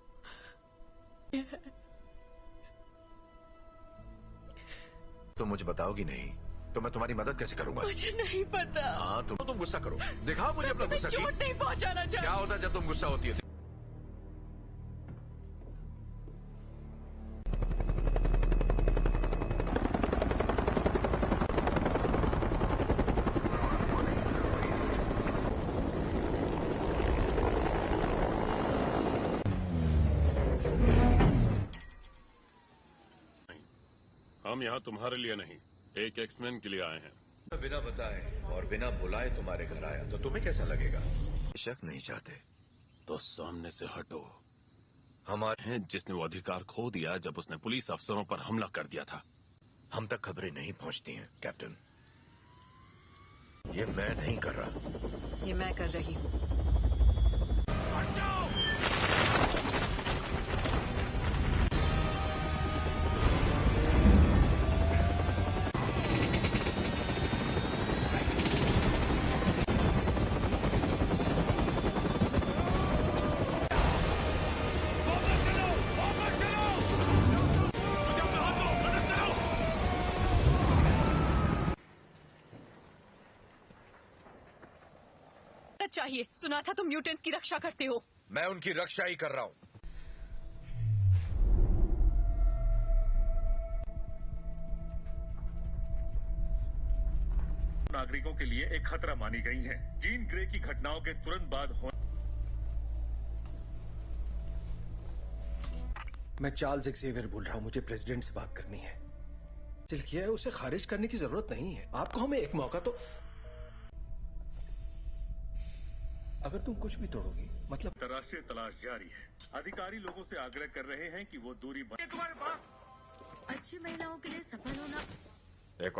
तो मुझे बताओगी नहीं तो मैं तुम्हारी मदद कैसे करूंगा? मुझे नहीं पता। हाँ, तुम गुस्सा करो, दिखाओ मुझे अपना गुस्सा। चोट नहीं पहुंचाना चाहती। क्या होता है जब तुम गुस्सा होती है? हम यहाँ तुम्हारे लिए नहीं, एक एक्समैन के लिए आए हैं। बिना बताए और बिना बुलाए तुम्हारे घर आया तो तुम्हें कैसा लगेगा? शक नहीं चाहते तो सामने से हटो। हमारे हैं जिसने वो अधिकार खो दिया जब उसने पुलिस अफसरों पर हमला कर दिया था। हम तक खबरें नहीं पहुंचती हैं कैप्टन। ये मैं नहीं कर रहा, ये मैं कर रही हूँ। चाहिए। सुना था तुम म्यूटेंट्स की रक्षा करते हो। मैं उनकी रक्षा ही कर रहा हूं। नागरिकों के लिए एक खतरा मानी गई हैं। जीन ग्रे की घटनाओं के तुरंत बाद मैं चार्ल्स एक्सेवियर बोल रहा हूं। मुझे प्रेसिडेंट से बात करनी है। दिल किया है, उसे खारिज करने की जरूरत नहीं है। आपको हमें एक मौका तो। अगर तुम कुछ भी तोड़ोगी मतलब। अंतर्राष्ट्रीय तलाश जारी है। अधिकारी लोगों से आग्रह कर रहे हैं कि वो दूरी तुम्हारे पास अच्छी महिलाओं के लिए सफल होना। एक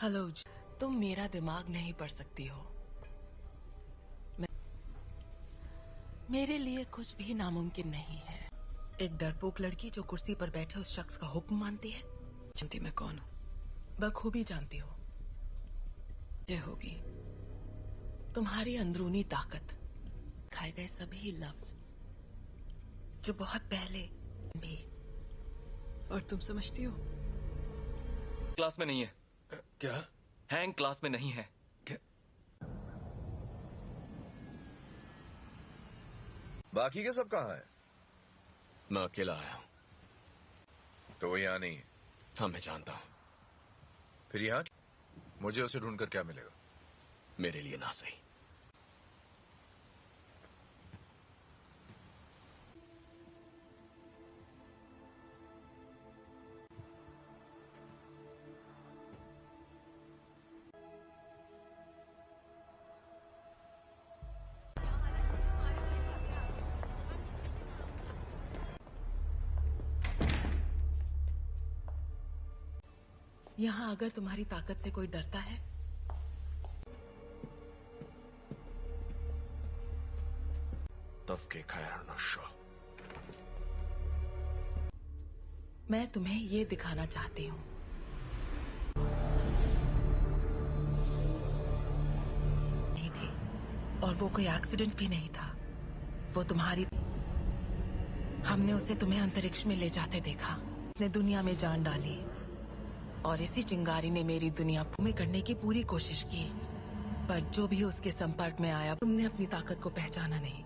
हेलो, तुम मेरा दिमाग नहीं पढ़ सकती हो। मेरे लिए कुछ भी नामुमकिन नहीं है। एक डरपोक लड़की जो कुर्सी पर बैठे उस शख्स का हुक्म मानती है। जानती मैं कौन हूँ? बखूबी जानती हो। ये होगी तुम्हारी अंदरूनी ताकत, खाए गए सभी लफ्ज जो बहुत पहले भी। और तुम समझती हो? क्लास में नहीं है। क्या? हैंग क्लास में नहीं है। क्या? बाकी के सब कहाँ हैं? मैं अकेला आया हूँ। तो वो यहाँ नहीं है। हाँ, मैं जानता हूँ। फिर यहाँ मुझे उसे ढूंढकर क्या मिलेगा? मेरे लिए ना सही। यहाँ अगर तुम्हारी ताकत से कोई डरता है मैं तुम्हें ये दिखाना चाहती हूँ। नहीं थी और वो कोई एक्सीडेंट भी नहीं था। वो तुम्हारी हमने उसे तुम्हें अंतरिक्ष में ले जाते देखा। उसने दुनिया में जान डाली और इसी चिंगारी ने मेरी दुनिया में करने की पूरी कोशिश की, पर जो भी उसके संपर्क में आया तुमने अपनी ताकत को पहचाना नहीं।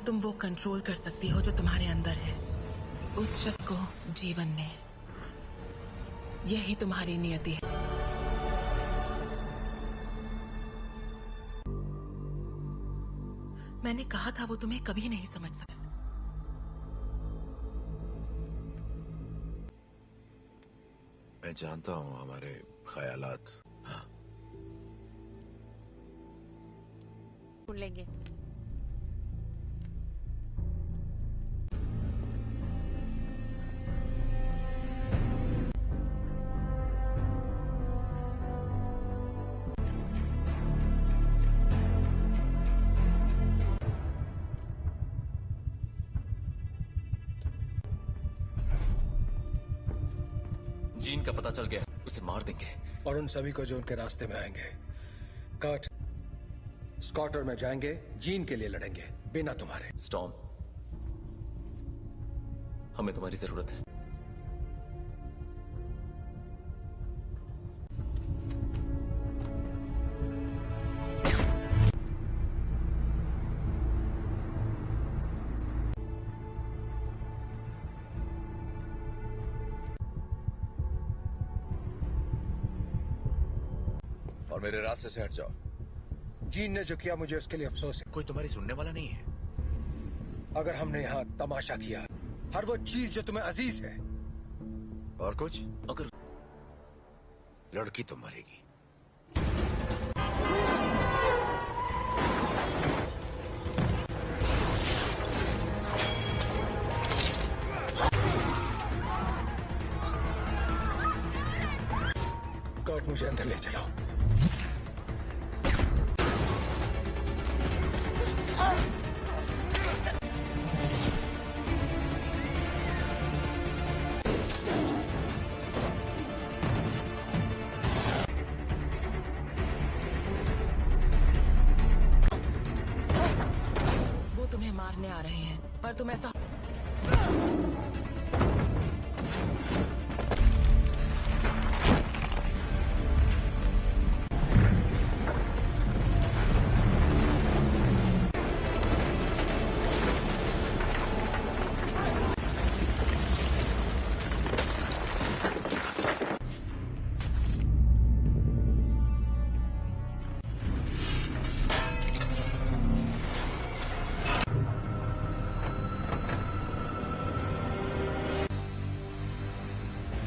तुम वो कंट्रोल कर सकती हो जो तुम्हारे अंदर है, उस शक्ति को जीवन में। यही तुम्हारी नियति है। मैंने कहा था वो तुम्हें कभी नहीं समझ सका। मैं जानता हूँ हमारे ख्यालात। हाँ, ढूंढ लेंगे। जीन का पता चल गया, उसे मार देंगे। और उन सभी को जो उनके रास्ते में आएंगे। कर्ट, स्कॉट और मैं जाएंगे, जीन के लिए लड़ेंगे, बिना तुम्हारे। स्टॉर्म, हमें तुम्हारी जरूरत है। और मेरे रास्ते से हट जाओ। जीन ने जो किया मुझे उसके लिए अफसोस है। कोई तुम्हारी सुनने वाला नहीं है। अगर हमने यहाँ तमाशा किया, हर वो चीज जो तुम्हें अजीज है। और कुछ? अगर लड़की तो मरेगी। कर्ट, मुझे अंदर ले चलो। वो तुम्हें मारने आ रहे हैं, पर तुम ऐसा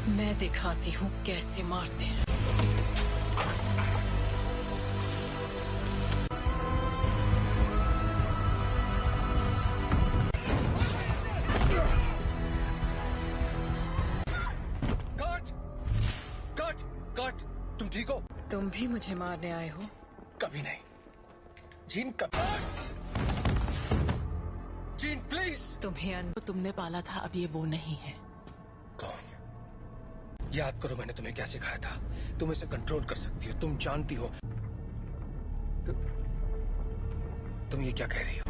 मैं दिखाती हूँ कैसे मारते हैं। कर्ट! कर्ट! कर्ट! तुम ठीक हो? तुम भी मुझे मारने आए हो? कभी नहीं। जीन, कभी। Gene, please! तुम्हें तुमने पाला था, अब ये वो नहीं है। कौन? याद करो मैंने तुम्हें क्या सिखाया था। तुम इसे कंट्रोल कर सकती हो, तुम जानती हो। तुम ये क्या कह रही हो?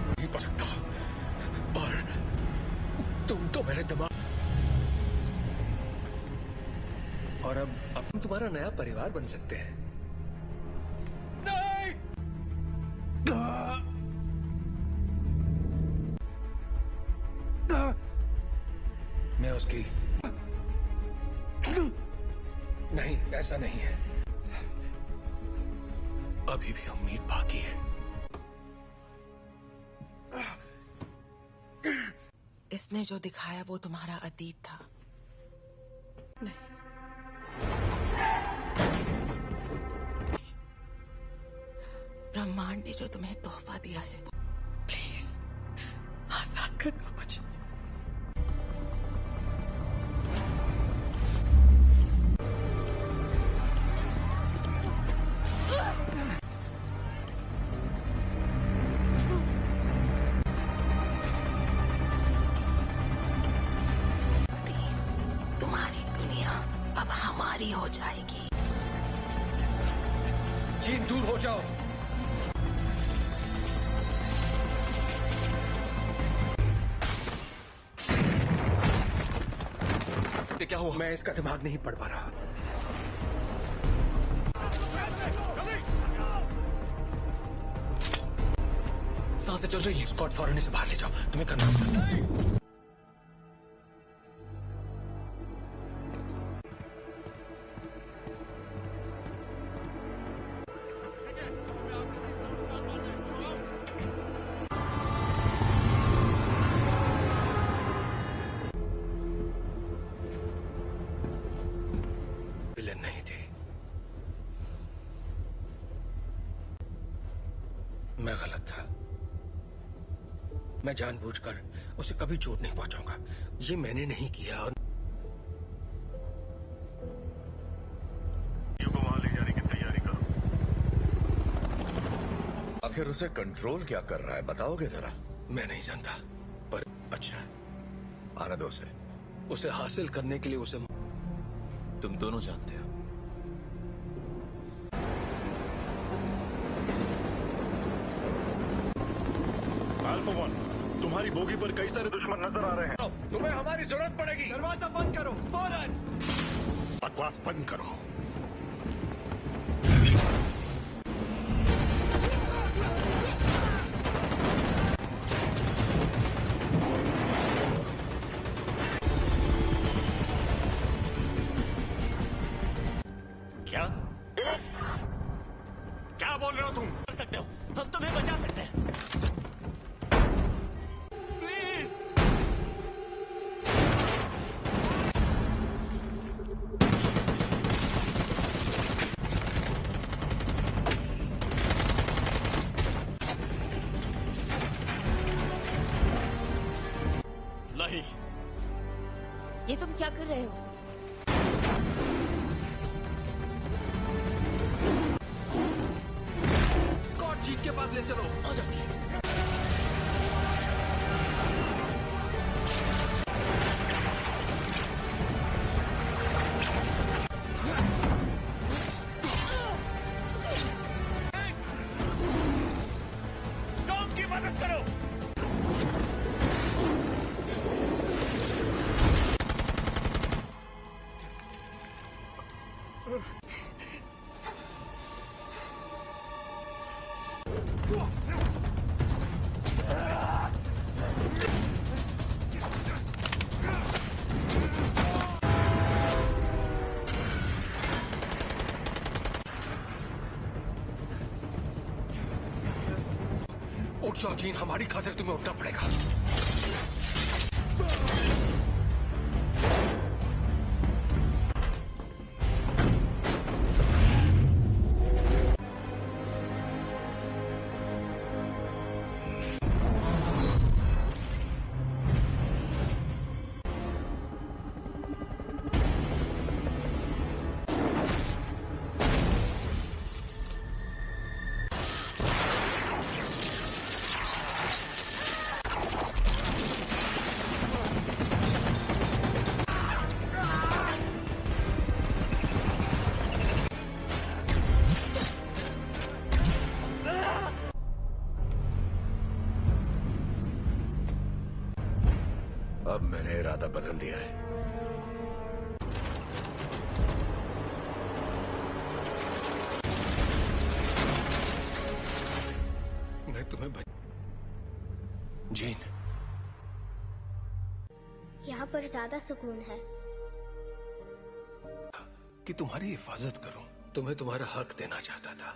नहीं पढ़ सकता। और तुम तो मेरे दिमाग। और अब तुम्हारा नया परिवार बन सकते हैं। मैं उसकी नहीं, ऐसा नहीं है। अभी भी उम्मीद बाकी है। इसने जो दिखाया वो तुम्हारा अतीत था। नहीं, जो तुम्हें तोहफा दिया है। प्लीज आजाद कर दो मुझे। तुम्हारी दुनिया अब हमारी हो जाएगी। जीन दूर हो जाओ। क्या हुआ? मैं इसका दिमाग नहीं पढ़ पा रहा। सांसें चल रही है। स्कॉट फौरन इसे बाहर ले जाओ। तुम्हें करना होगा। विलेन नहीं थी, मैं गलत था। मैं जानबूझकर उसे कभी चोट नहीं पहुंचाऊंगा। ये मैंने नहीं किया। और को वहां ले जाने की तैयारी करो। आखिर उसे कंट्रोल क्या कर रहा है, बताओगे जरा? मैं नहीं जानता, पर अच्छा, आने दो उसे। उसे हासिल करने के लिए उसे तुम दोनों जानते हो। अल्फा वन, तुम्हारी बोगी पर कई सारे दुश्मन नजर आ रहे हैं। तुम्हें हमारी जरूरत पड़ेगी। दरवाजा बंद करो फौरन। बकवास बंद करो। क्या क्या बोल रहे हो तुम? कर सकते हो, हम तुम्हें बचा सकते हैं। प्लीज। नहीं। ये तुम क्या कर रहे हो? स्कॉट जीत के पास ले चलो। आ जाइए। स्टॉर्म की मदद करो। उठ जाओ जीन, हमारी खातिर तुम्हें उठना पड़ेगा। अब मैंने इरादा बदल दिया है। मैं तुम्हें जीन, यहाँ पर ज्यादा सुकून है। कि तुम्हारी हिफाजत करूं। तुम्हें तुम्हारा हक देना चाहता था।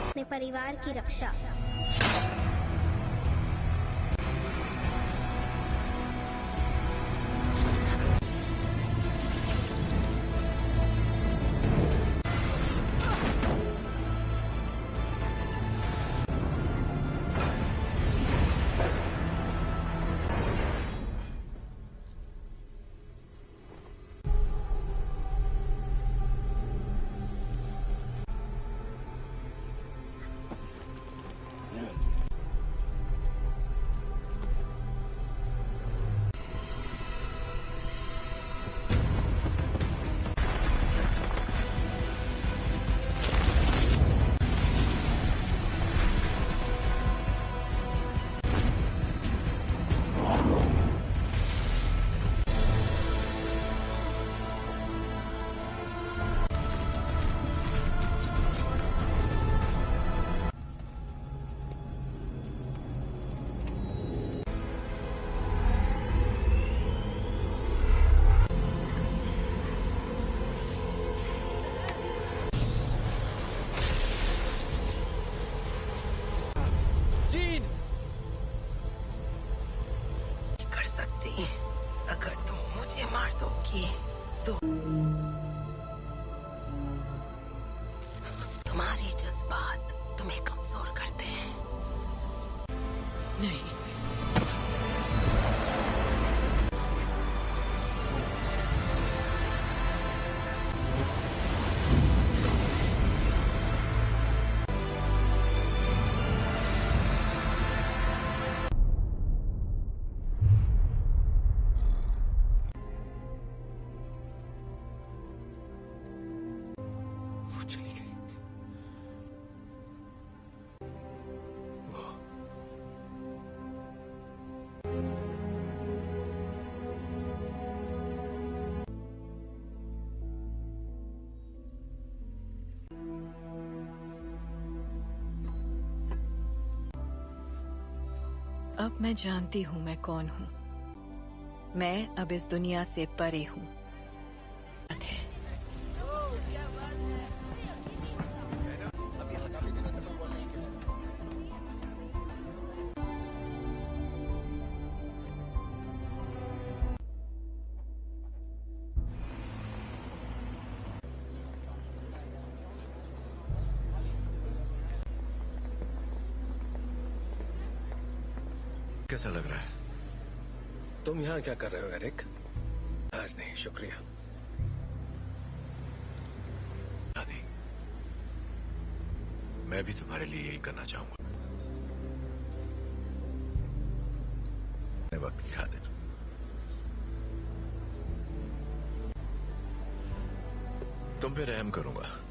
अपने परिवार की रक्षा। कर सकती अगर तुम मुझे मार दोगी तो तुम्हारे जज्बात तुम्हें कमजोर करते हैं। नहीं, अब मैं जानती हूँ मैं कौन हूँ। मैं अब इस दुनिया से परे हूँ। कैसा लग रहा है? तुम यहाँ क्या कर रहे हो एरिक? आज नहीं, शुक्रिया। नहीं, मैं भी तुम्हारे लिए यही करना चाहूंगा। वक्त की खातिर तुम पे रहम करूंगा।